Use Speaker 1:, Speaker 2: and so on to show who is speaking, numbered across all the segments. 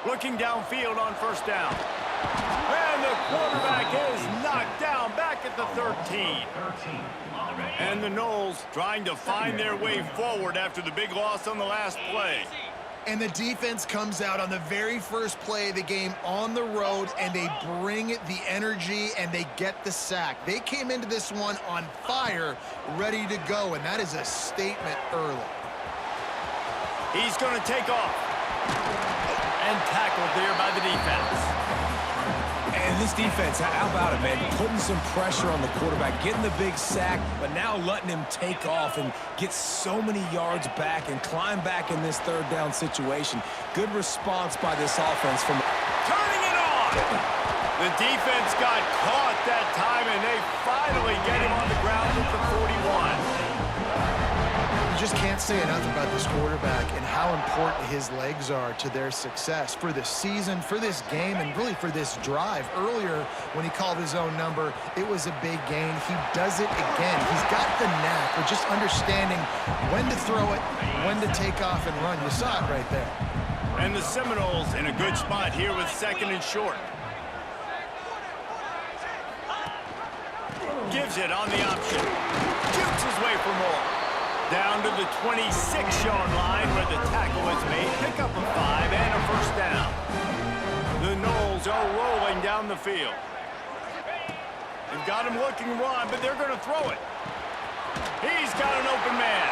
Speaker 1: Looking downfield on first down. And the quarterback is knocked down back at the 13. And the Noles trying to find their way forward after the big loss on the last play.
Speaker 2: And the defense comes out on the very first play of the game on the road, and they bring the energy, and they get the sack. They came into this one on fire, ready to go, and that is a statement early.
Speaker 1: He's going to take off. And tackled there by the defense.
Speaker 3: And this defense, how about it, man? Putting some pressure on the quarterback, getting the big sack, but now letting him take off and get so many yards back and climb back in this third down situation. Good response by this offense from...
Speaker 1: Turning it on! The defense got caught that time, and they finally get him on the ground at the 41.
Speaker 2: You just can't say enough about this quarterback and how important his legs are to their success for the season, for this game, and really for this drive. Earlier, when he called his own number, it was a big gain. He does it again. He's got the knack of just understanding when to throw it, when to take off and run. You saw it right there.
Speaker 1: And the Seminoles in a good spot here with second and short. Gives it on the option. Shoots his way for more. Down to the 26-yard line where the tackle is made. Pick up a 5 and a first down. The Noles are rolling down the field. They've got him looking run, but they're going to throw it. He's got an open man.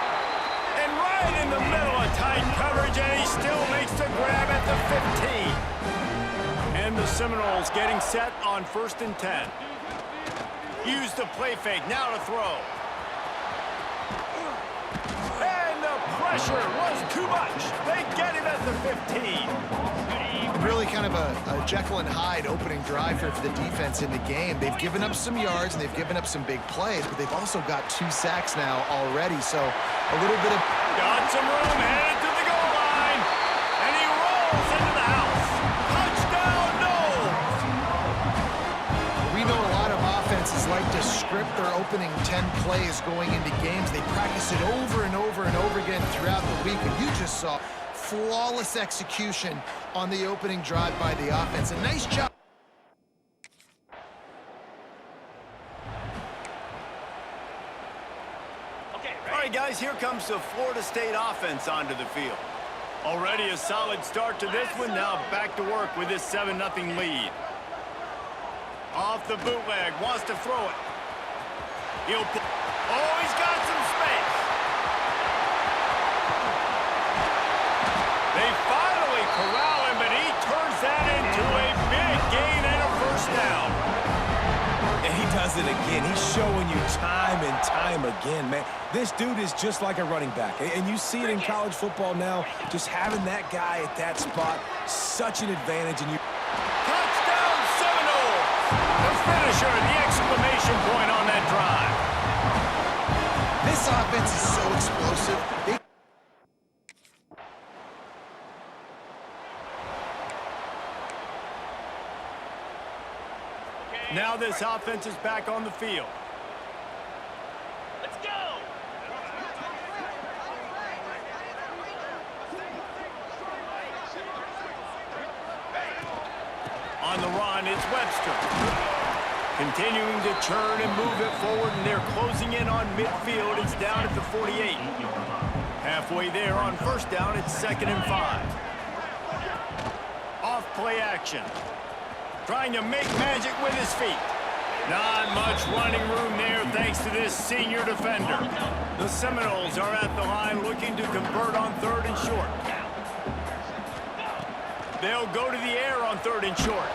Speaker 1: And right in the middle of tight coverage, and he still makes the grab at the 15. And the Seminoles getting set on 1st and 10. Use the play fake, now to throw. And the pressure was too much. They get him at the 15.
Speaker 2: Really kind of a Jekyll and Hyde opening drive here for the defense in the game. They've given up some yards and they've given up some big plays, but they've also got 2 sacks now already. So a little bit of...
Speaker 1: Got some room, headed to the goal line. And he rolls into the house. Touchdown, Noles!
Speaker 2: We know a lot of offenses like to script their opening 10 plays going into games. They practice it over and over and over again throughout the week, and you just saw flawless execution on the opening drive by the offense. A nice job.
Speaker 1: All right, guys, here comes the Florida State offense onto the field. Already a solid start to this one. Now back to work with this 7-0 lead. Off the bootleg, wants to throw it. Oh, he's got some space. They finally corral him, but he turns that into a big gain and a first down.
Speaker 3: And he does it again. He's showing you time and time again, man. This dude is just like a running back. And you see it in college football now, just having that guy at that spot, such an advantage. And you...
Speaker 1: Touchdown, Seminoles! The finisher, the exclamation point on that drive.
Speaker 2: This offense is so explosive.
Speaker 1: Now this offense is back on the field.
Speaker 4: Let's go!
Speaker 1: On the run, it's Webster. Continuing to churn and move it forward, and they're closing in on midfield. It's down at the 48. Halfway there on first down, it's 2nd and 5. Off play action. Trying to make magic with his feet. Not much running room there thanks to this senior defender. The Seminoles are at the line looking to convert on 3rd and short. They'll go to the air on 3rd and short.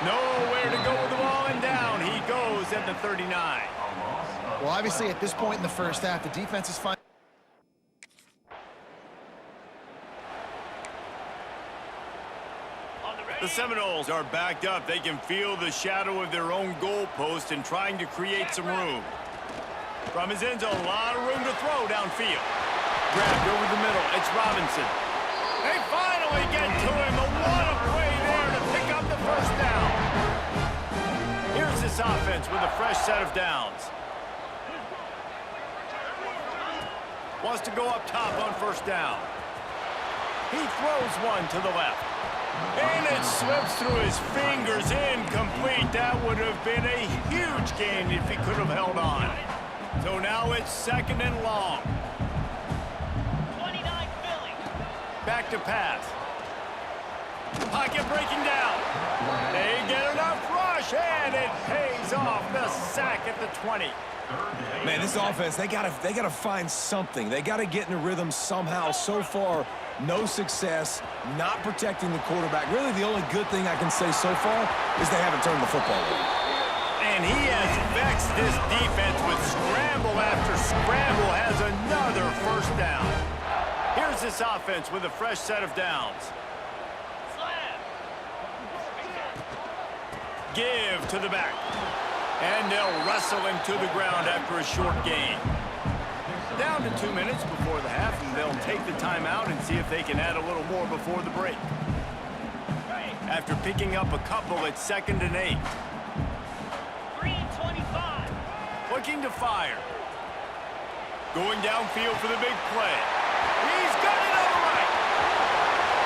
Speaker 1: Nowhere to go with the ball, and down he goes at the 39.
Speaker 2: Well, obviously at this point in the first half, the defense is fine.
Speaker 1: The Seminoles are backed up. They can feel the shadow of their own goalpost and trying to create some room. From his end zone, a lot of room to throw downfield. Grabbed over the middle. It's Robinson. They finally get to him. What a play there to pick up the first down. Here's this offense with a fresh set of downs. Wants to go up top on first down. He throws one to the left. And it slips through his fingers, incomplete. That would have been a huge gain if he could have held on. So now it's 2nd and long.
Speaker 4: 29 Philly.
Speaker 1: Back to pass. Pocket breaking down. They get enough rush, and it pays off. The sack at the 20.
Speaker 3: Man, this offense, they gotta find something. They gotta get in a rhythm somehow. So far, no success, not protecting the quarterback. Really, the only good thing I can say so far is they haven't turned the football over.
Speaker 1: And he has vexed this defense with scramble after scramble, has another 1st down. Here's this offense with a fresh set of downs.
Speaker 4: Slam.
Speaker 1: Give to the back. And they'll wrestle him to the ground after a short gain. Down to 2 minutes before the half, and they'll take the timeout and see if they can add a little more before the break. After picking up a couple, it's 2nd and 8.
Speaker 4: 3:25.
Speaker 1: Looking to fire. Going downfield for the big play. He's got it all right.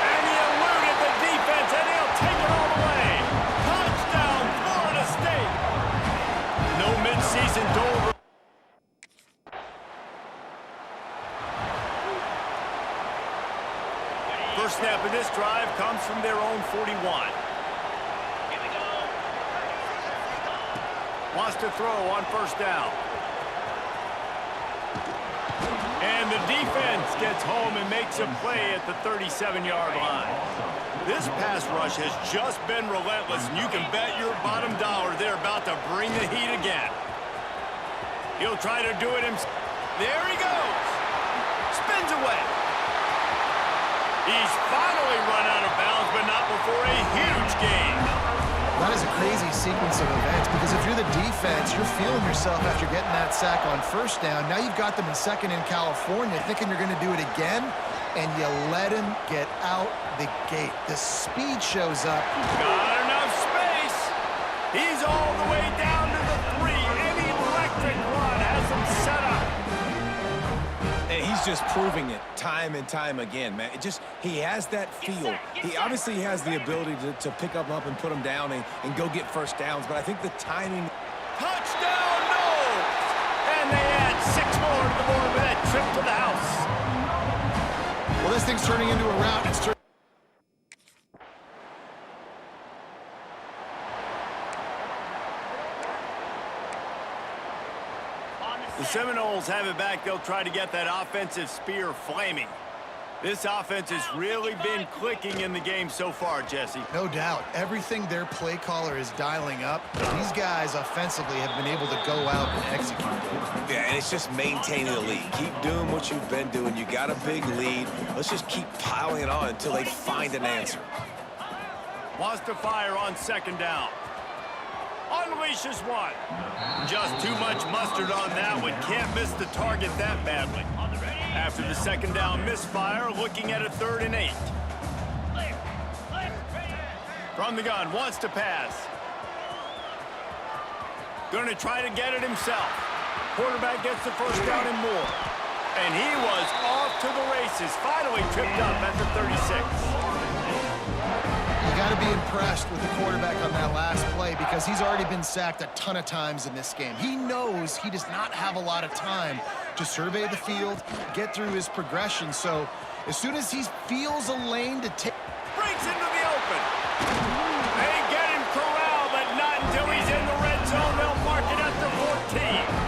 Speaker 1: And he eluded the defense, and he'll take it all the way. Touchdown, Florida State. No midseason Dover. First snap of this drive comes from their own 41.
Speaker 4: Here we go.
Speaker 1: Wants to throw on 1st down. And the defense gets home and makes a play at the 37-yard line. This pass rush has just been relentless, and you can bet your bottom dollar they're about to bring the heat again. He'll try to do it himself. There he goes. Spins away. He's finally run out of bounds, but not before a huge gain.
Speaker 2: That is a crazy sequence of events because if you're the defense, you're feeling yourself after getting that sack on 1st down. Now you've got them in 2nd in California thinking you're going to do it again, and you let him get out the gate. The speed shows up.
Speaker 1: Got enough space. He's all the way down to the 3. An electric run has him set up.
Speaker 3: And he's just proving it time and time again, man. He has that feel. He obviously has the ability to pick up and put them down and go get 1st downs, but I think the timing...
Speaker 1: Touchdown, Knowles! And they add 6 more to the board with that trip to the house.
Speaker 2: Well, this thing's turning into a rout. It's
Speaker 1: The Seminoles have it back. They'll try to get that offensive spear flaming. This offense has really been clicking in the game so far, Jesse.
Speaker 2: No doubt. Everything their play caller is dialing up, these guys offensively have been able to go out and execute it.
Speaker 3: Yeah, and it's just maintaining the lead. Keep doing what you've been doing. You got a big lead. Let's just keep piling it on until they find an answer.
Speaker 1: Wants to fire on 2nd down. Unleashes one. Just too much mustard on that one. Can't miss the target that badly. After the 2nd down misfire, looking at a 3rd and 8. From the gun, wants to pass. Going to try to get it himself. Quarterback gets the 1st down and more. And he was off to the races. Finally tripped up at the 36.
Speaker 2: You got to be impressed with the quarterback on that last play because he's already been sacked a ton of times in this game. He knows he does not have a lot of time to survey the field, get through his progression. So as soon as he feels a lane to take...
Speaker 1: Breaks into the open. They get him corralled, but not until he's in the red zone. They'll mark it at the 14.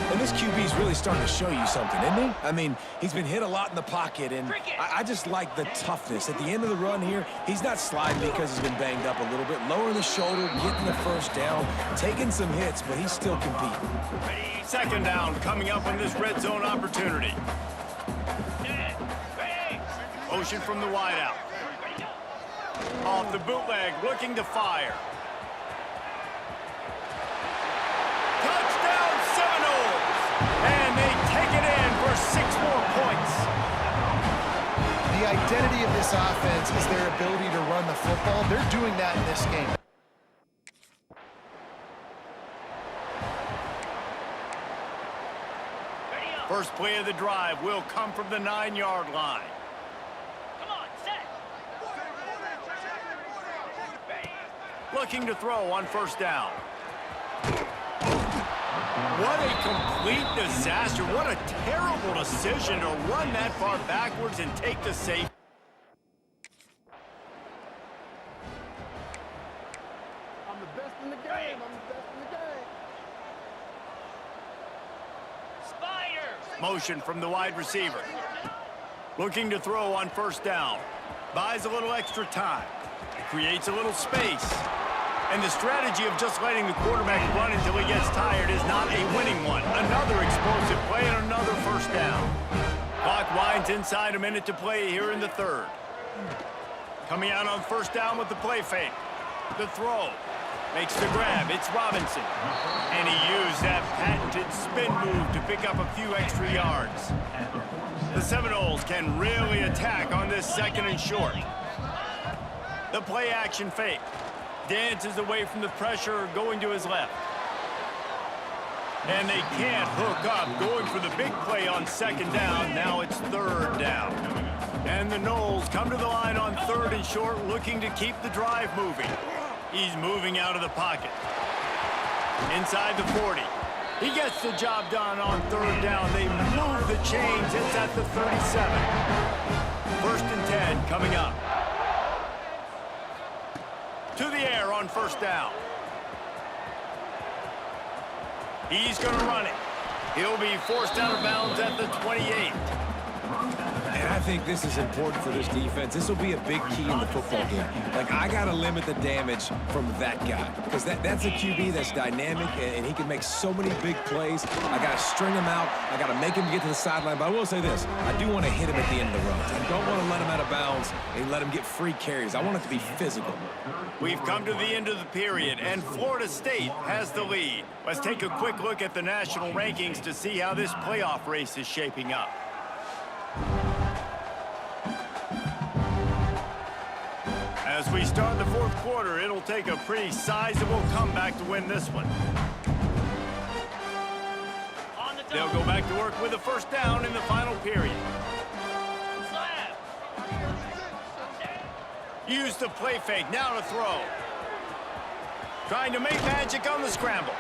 Speaker 3: And this QB's really starting to show you something, isn't he? I mean, he's been hit a lot in the pocket, and I just like the toughness. At the end of the run here, he's not sliding because he's been banged up a little bit. Lowering the shoulder, getting the 1st down, taking some hits, but he's still competing.
Speaker 1: 2nd down coming up on this red zone opportunity. Motion from the wideout. Off the bootleg, looking to fire. Touchdown Seminoles! And they take it in for 6 more points.
Speaker 2: The identity of this offense is their ability to run the football. They're doing that in this game.
Speaker 1: First play of the drive will come from the 9-yard line.
Speaker 4: Come on, set.
Speaker 1: looking to throw on first down. What a complete disaster. What a terrible decision to run that far backwards and take the safe.
Speaker 5: I'm the best in the game. I'm the best in the game.
Speaker 4: Spiders.
Speaker 1: Motion from the wide receiver. Looking to throw on first down. Buys a little extra time. Creates a little space. And the strategy of just letting the quarterback run until he gets tired is not a winning one. Another explosive play and another first down. Clock winds inside a minute to play here in the third. Coming out on first down with the play fake. The throw. Makes the grab. It's Robinson. And he used that patented spin move to pick up a few extra yards. The Seminoles can really attack on this second and short. The play action fake. Dances away from the pressure, going to his left. And they can't hook up, going for the big play on second down. Now it's third down. And the Noles come to the line on third and short, looking to keep the drive moving. He's moving out of the pocket. Inside the 40. He gets the job done on third down. They move the chains. It's at the 37. First and 10 coming up. To the air on first down. He's going to run it. He'll be forced out of bounds at the 28.
Speaker 3: And I think this is important for this defense. This will be a big key in the football game. Like, I got to limit the damage from that guy because that's a QB that's dynamic, and he can make so many big plays. I got to string him out. I got to make him get to the sideline. But I will say this. I do want to hit him at the end of the runs. I don't want to let him out of bounds and let him get free carries. I want it to be physical.
Speaker 1: We've come to the end of the period, and Florida State has the lead. Let's take a quick look at the national rankings to see how this playoff race is shaping up. As we start the fourth quarter, it'll take a pretty sizable comeback to win this one. They'll go back to work with a first down in the final period.
Speaker 4: Slap.
Speaker 1: Use the play fake, now to throw. Trying to make magic on the scramble.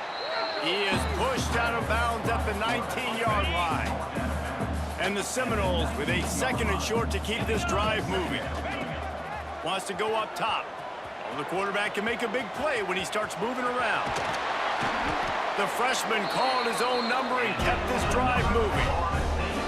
Speaker 1: He is pushed out of bounds at the 19-yard line. And the Seminoles with a second and short to keep this drive moving. Wants to go up top. Well, the quarterback can make a big play when he starts moving around. The freshman called his own number and kept this drive moving.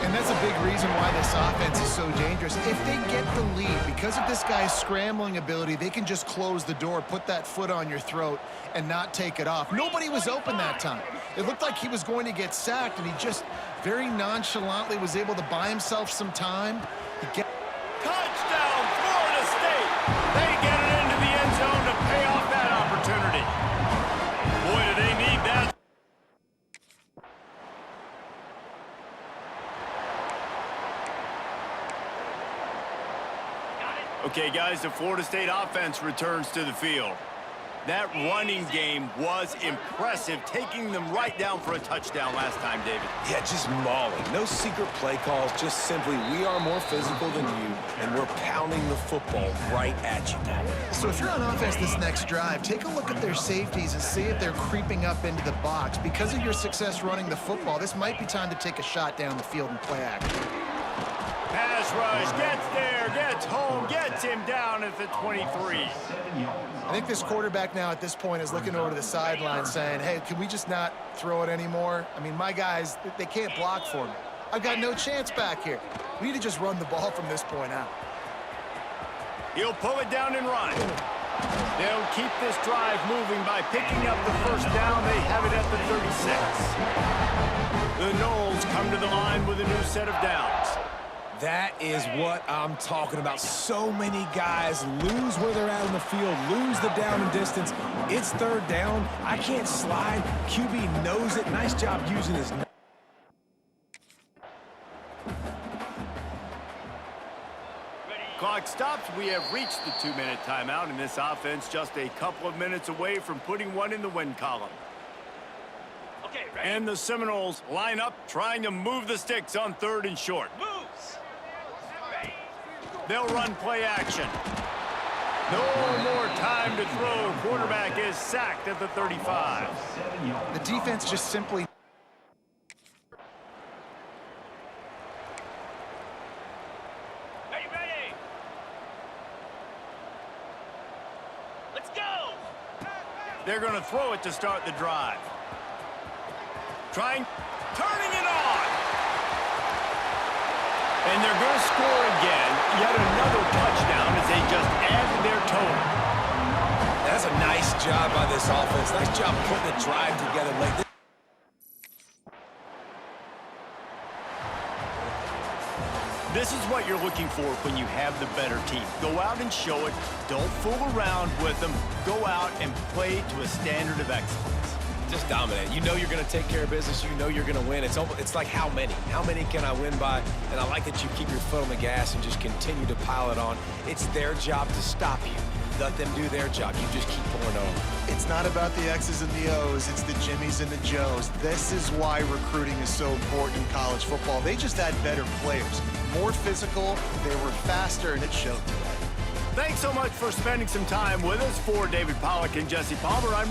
Speaker 2: And that's a big reason why this offense is so dangerous. If they get the lead, because of this guy's scrambling ability, they can just close the door, put that foot on your throat, and not take it off. Nobody was open that time. It looked like he was going to get sacked, and he just very nonchalantly was able to buy himself some time.
Speaker 1: Touchdown, Florida State! They get it into the end zone to pay off that opportunity. Boy, do they need that. Okay, guys, the Florida State offense returns to the field. That running game was impressive, taking them right down for a touchdown last time, David.
Speaker 3: Yeah, just mauling. No secret play calls, just simply we are more physical than you, and we're pounding the football right at you.
Speaker 2: So if you're on offense this next drive, take a look at their safeties and see if they're creeping up into the box. Because of your success running the football, this might be time to take a shot down the field and play action.
Speaker 1: Pass rush, gets there, gets home, gets him down at the 23.
Speaker 2: I think this quarterback now at this point is looking over to the sideline saying, hey, can we just not throw it anymore? I mean, my guys, they can't block for me. I've got no chance back here. We need to just run the ball from this point out.
Speaker 1: He'll pull it down and run. They'll keep this drive moving by picking up the first down. They have it at the 36. The Noles come to the line with a new set of downs.
Speaker 3: That is what I'm talking about. So many guys lose where they're at in the field, lose the down and distance. It's third down. I can't slide. QB knows it. Nice job using his...
Speaker 1: Clock stops. We have reached the 2-minute timeout, and this offense just a couple of minutes away from putting one in the win column.
Speaker 4: Okay, ready?
Speaker 1: And the Seminoles line up, trying to move the sticks on third and short.
Speaker 4: Moves. Ready.
Speaker 1: They'll run play action. No more time to throw. Quarterback is sacked at the 35.
Speaker 2: The defense just simply...
Speaker 4: Ready. Let's go.
Speaker 1: They're going to throw it to start the drive. Turning it on. And they're going to score again. Yet another touchdown as they just add to their total.
Speaker 3: That's a nice job by this offense. Nice job putting the drive together late.
Speaker 1: This is what you're looking for when you have the better team. Go out and show it. Don't fool around with them. Go out and play to a standard of excellence.
Speaker 3: Just dominate. You know you're going to take care of business. You know you're going to win. It's like how many? How many can I win by? And I like that you keep your foot on the gas and just continue to pile it on. It's their job to stop you. Let them do their job. You just keep pouring on.
Speaker 2: It's not about the X's and the O's. It's the Jimmies and the Joes. This is why recruiting is so important in college football. They just had better players. More physical, they were faster, and it showed today.
Speaker 1: Thanks so much for spending some time with us. For David Pollack and Jesse Palmer, I'm